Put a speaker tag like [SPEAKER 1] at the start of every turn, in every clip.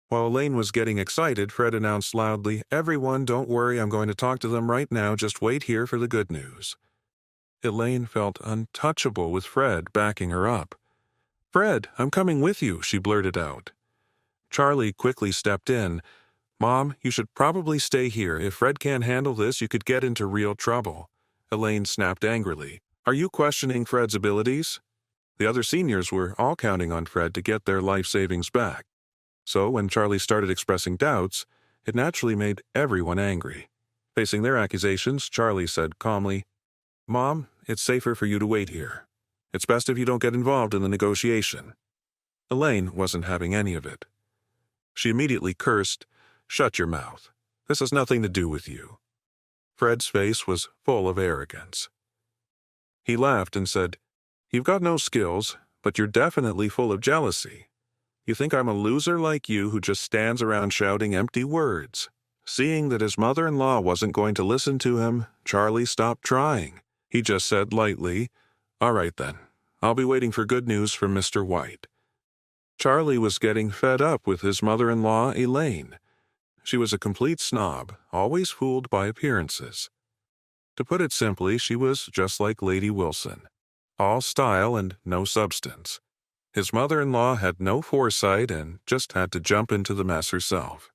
[SPEAKER 1] While Elaine was getting excited, Fred announced loudly, "Everyone, don't worry, I'm going to talk to them right now, just wait here for the good news." Elaine felt untouchable with Fred backing her up. "Fred, I'm coming with you," she blurted out. Charlie quickly stepped in. "Mom, you should probably stay here. If Fred can't handle this, you could get into real trouble." Elaine snapped angrily. "Are you questioning Fred's abilities?" The other seniors were all counting on Fred to get their life savings back. So when Charlie started expressing doubts, it naturally made everyone angry. Facing their accusations, Charlie said calmly, "Mom, it's safer for you to wait here. It's best if you don't get involved in the negotiation." Elaine wasn't having any of it. She immediately cursed, "Shut your mouth. This has nothing to do with you." Fred's face was full of arrogance. He laughed and said, "You've got no skills, but you're definitely full of jealousy. You think I'm a loser like you who just stands around shouting empty words." Seeing that his mother-in-law wasn't going to listen to him, Charlie stopped trying. He just said lightly, "All right then, I'll be waiting for good news from Mr. White." Charlie was getting fed up with his mother-in-law, Elaine. She was a complete snob, always fooled by appearances. To put it simply, she was just like Lady Wilson, all style and no substance. His mother-in-law had no foresight and just had to jump into the mess herself.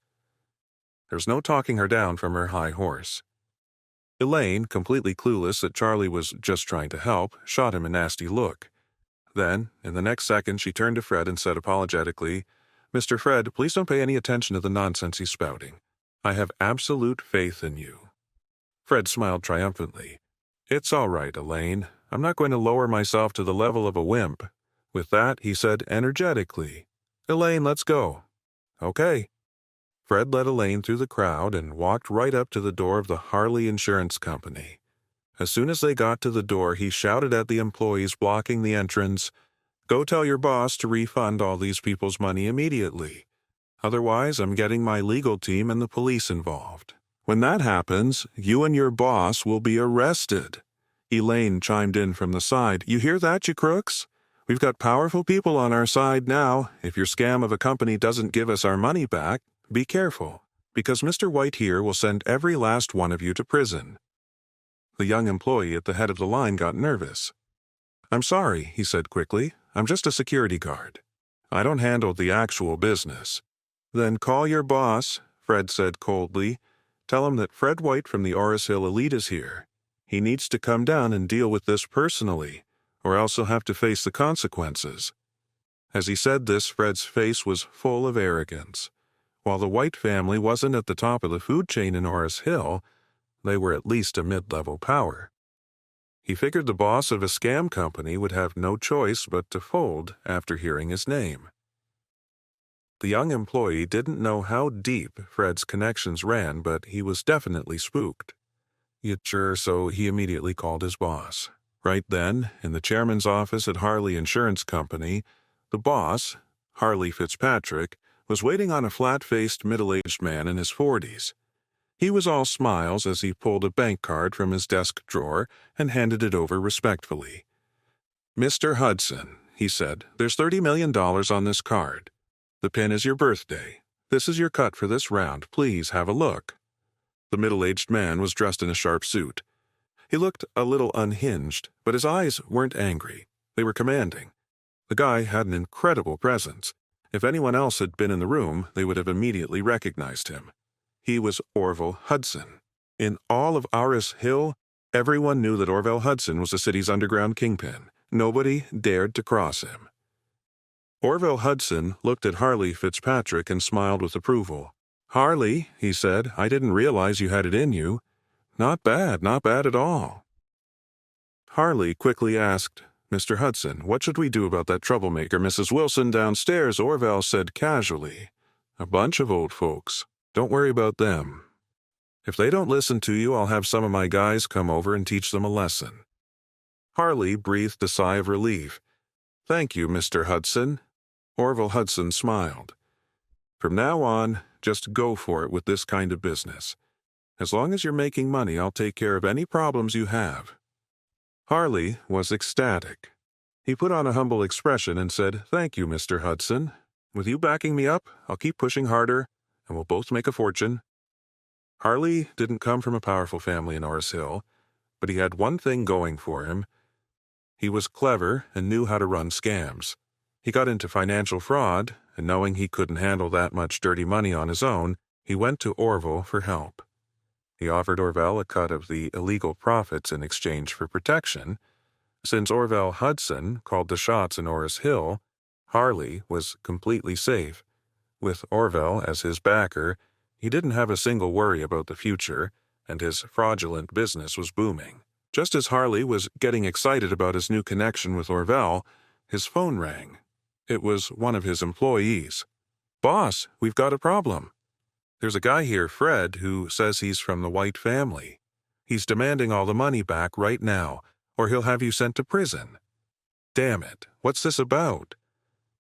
[SPEAKER 1] There was no talking her down from her high horse. Elaine, completely clueless that Charlie was just trying to help, shot him a nasty look. Then, in the next second, she turned to Fred and said apologetically, "Mr. Fred, please don't pay any attention to the nonsense he's spouting. I have absolute faith in you." Fred smiled triumphantly. "It's all right, Elaine. I'm not going to lower myself to the level of a wimp." With that, he said energetically, "Elaine, let's go." "Okay." Fred led Elaine through the crowd and walked right up to the door of the Harley Insurance Company. As soon as they got to the door, he shouted at the employees blocking the entrance, "Go tell your boss to refund all these people's money immediately. Otherwise, I'm getting my legal team and the police involved. When that happens, you and your boss will be arrested." Elaine chimed in from the side, "You hear that, you crooks? We've got powerful people on our side now. If your scam of a company doesn't give us our money back, be careful, because Mr. White here will send every last one of you to prison." The young employee at the head of the line got nervous. "I'm sorry," he said quickly. "I'm just a security guard. I don't handle the actual business." "Then call your boss," Fred said coldly. "Tell him that Fred White from the Orris Hill Elite is here. He needs to come down and deal with this personally, or else he'll have to face the consequences." As he said this, Fred's face was full of arrogance. While the White family wasn't at the top of the food chain in Orris Hill, they were at least a mid-level power. He figured the boss of a scam company would have no choice but to fold after hearing his name. The young employee didn't know how deep Fred's connections ran, but he was definitely spooked. Yet sure, so he immediately called his boss. Right then, in the chairman's office at Harley Insurance Company, the boss, Harley Fitzpatrick, was waiting on a flat-faced middle-aged man in his 40s. He was all smiles as he pulled a bank card from his desk drawer and handed it over respectfully. "Mr. Hudson," he said, "there's $30 million on this card. The pin is your birthday. This is your cut for this round. Please have a look." The middle-aged man was dressed in a sharp suit. He looked a little unhinged, but his eyes weren't angry. They were commanding. The guy had an incredible presence. If anyone else had been in the room, they would have immediately recognized him. He was Orville Hudson. In all of Orris Hill, everyone knew that Orville Hudson was the city's underground kingpin. Nobody dared to cross him. Orville Hudson looked at Harley Fitzpatrick and smiled with approval. "Harley," he said, "I didn't realize you had it in you. Not bad at all." Harley quickly asked, "Mr. Hudson, what should we do about that troublemaker, Mrs. Wilson, downstairs?" Orville said casually, "A bunch of old folks. Don't worry about them. If they don't listen to you, I'll have some of my guys come over and teach them a lesson." Harley breathed a sigh of relief. "Thank you, Mr. Hudson." Orville Hudson smiled. "From now on, just go for it with this kind of business. As long as you're making money, I'll take care of any problems you have." Harley was ecstatic. He put on a humble expression and said, "Thank you, Mr. Hudson. With you backing me up, I'll keep pushing harder, and we'll both make a fortune." Harley didn't come from a powerful family in Orville Hill, but he had one thing going for him. He was clever and knew how to run scams. He got into financial fraud, and knowing he couldn't handle that much dirty money on his own, he went to Orville for help. He offered Orville a cut of the illegal profits in exchange for protection. Since Orville Hudson called the shots in Orville Hill, Harley was completely safe. With Orville as his backer, he didn't have a single worry about the future, and his fraudulent business was booming. Just as Harley was getting excited about his new connection with Orville, his phone rang. It was one of his employees. "Boss, we've got a problem. There's a guy here, Fred, who says he's from the White family. He's demanding all the money back right now, or he'll have you sent to prison." "Damn it, what's this about?"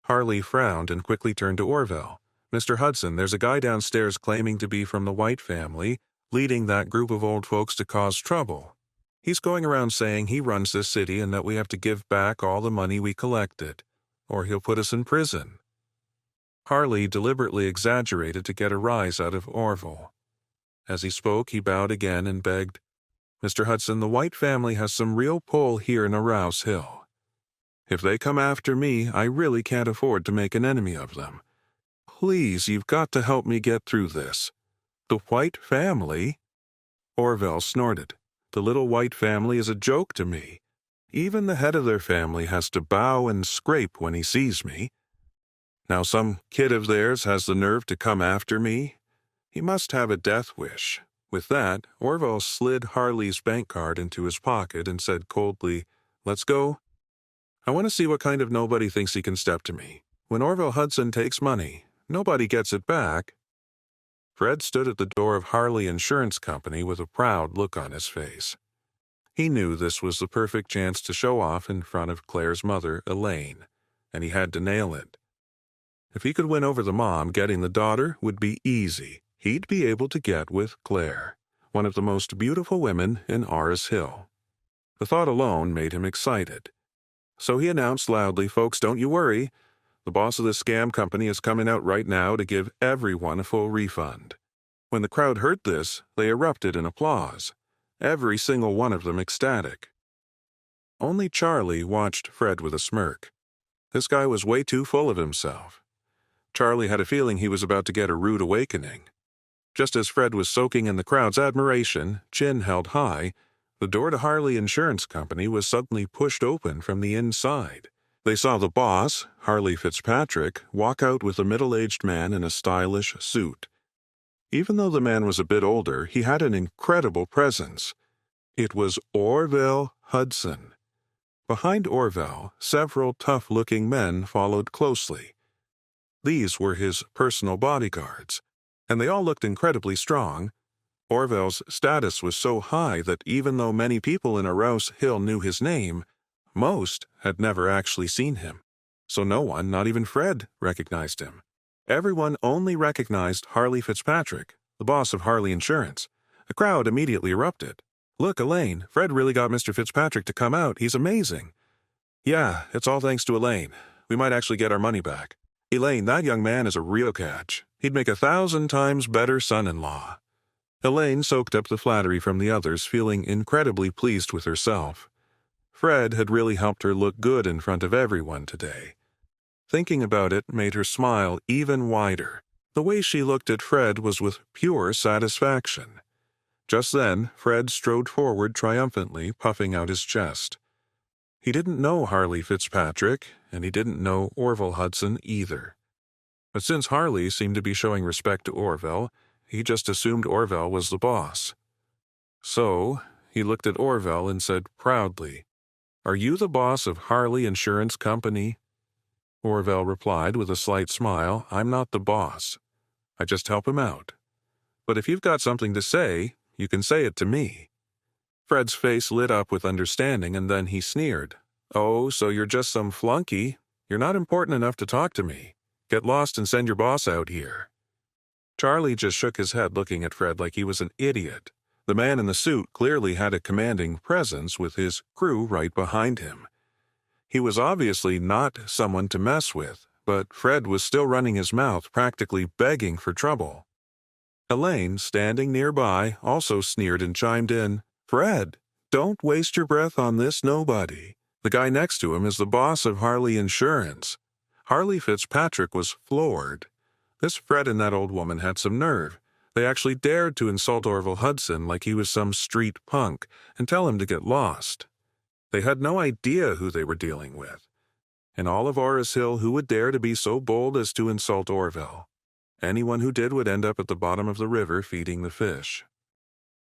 [SPEAKER 1] Harley frowned and quickly turned to Orville. "Mr. Hudson, there's a guy downstairs claiming to be from the White family, leading that group of old folks to cause trouble. He's going around saying he runs this city and that we have to give back all the money we collected, or he'll put us in prison." Harley deliberately exaggerated to get a rise out of Orville. As he spoke, he bowed again and begged, "Mr. Hudson, the White family has some real pull here in Orville Hill. If they come after me, I really can't afford to make an enemy of them. Please, you've got to help me get through this." "The White family?" Orville snorted. "The little White family is a joke to me. Even the head of their family has to bow and scrape when he sees me. Now some kid of theirs has the nerve to come after me? He must have a death wish." With that, Orville slid Harley's bank card into his pocket and said coldly, "Let's go. I want to see what kind of nobody thinks he can step to me. When Orville Hudson takes money, nobody gets it back." Fred stood at the door of Harley Insurance Company with a proud look on his face. He knew this was the perfect chance to show off in front of Claire's mother, Elaine, and he had to nail it. If he could win over the mom, getting the daughter would be easy. He'd be able to get with Claire, one of the most beautiful women in Orville Hill. The thought alone made him excited. So he announced loudly, "Folks, don't you worry. The boss of this scam company is coming out right now to give everyone a full refund." When the crowd heard this, they erupted in applause, every single one of them ecstatic. Only Charlie watched Fred with a smirk. This guy was way too full of himself. Charlie had a feeling he was about to get a rude awakening. Just as Fred was soaking in the crowd's admiration, chin held high, the door to Harley Insurance Company was suddenly pushed open from the inside. They saw the boss, Harley Fitzpatrick, walk out with a middle-aged man in a stylish suit. Even though the man was a bit older, he had an incredible presence. It was Orville Hudson. Behind Orville, several tough-looking men followed closely. These were his personal bodyguards, and they all looked incredibly strong. Orville's status was so high that even though many people in Orville Hill knew his name, most had never actually seen him. So no one, not even Fred, recognized him. Everyone only recognized Harley Fitzpatrick, the boss of Harley Insurance. The crowd immediately erupted. "Look, Elaine, Fred really got Mr. Fitzpatrick to come out. He's amazing." "Yeah, it's all thanks to Elaine. We might actually get our money back. Elaine, that young man is a real catch. He'd make 1,000 times better son-in-law." Elaine soaked up the flattery from the others, feeling incredibly pleased with herself. Fred had really helped her look good in front of everyone today. Thinking about it made her smile even wider. The way she looked at Fred was with pure satisfaction. Just then, Fred strode forward triumphantly, puffing out his chest. He didn't know Harley Fitzpatrick, and he didn't know Orville Hudson either. But since Harley seemed to be showing respect to Orville, he just assumed Orville was the boss. So, he looked at Orville and said proudly, "Are you the boss of Harley Insurance Company?" Orville replied with a slight smile, "I'm not the boss. I just help him out. But if you've got something to say, you can say it to me." Fred's face lit up with understanding, and then he sneered. "Oh, so you're just some flunky? You're not important enough to talk to me. Get lost and send your boss out here." Charlie just shook his head, looking at Fred like he was an idiot. The man in the suit clearly had a commanding presence with his crew right behind him. He was obviously not someone to mess with, but Fred was still running his mouth, practically begging for trouble. Elaine, standing nearby, also sneered and chimed in, "Fred, don't waste your breath on this nobody. The guy next to him is the boss of Harley Insurance." Harley Fitzpatrick was floored. This Fred and that old woman had some nerve. They actually dared to insult Orville Hudson like he was some street punk and tell him to get lost. They had no idea who they were dealing with. In all of Orris Hill, who would dare to be so bold as to insult Orville? Anyone who did would end up at the bottom of the river feeding the fish.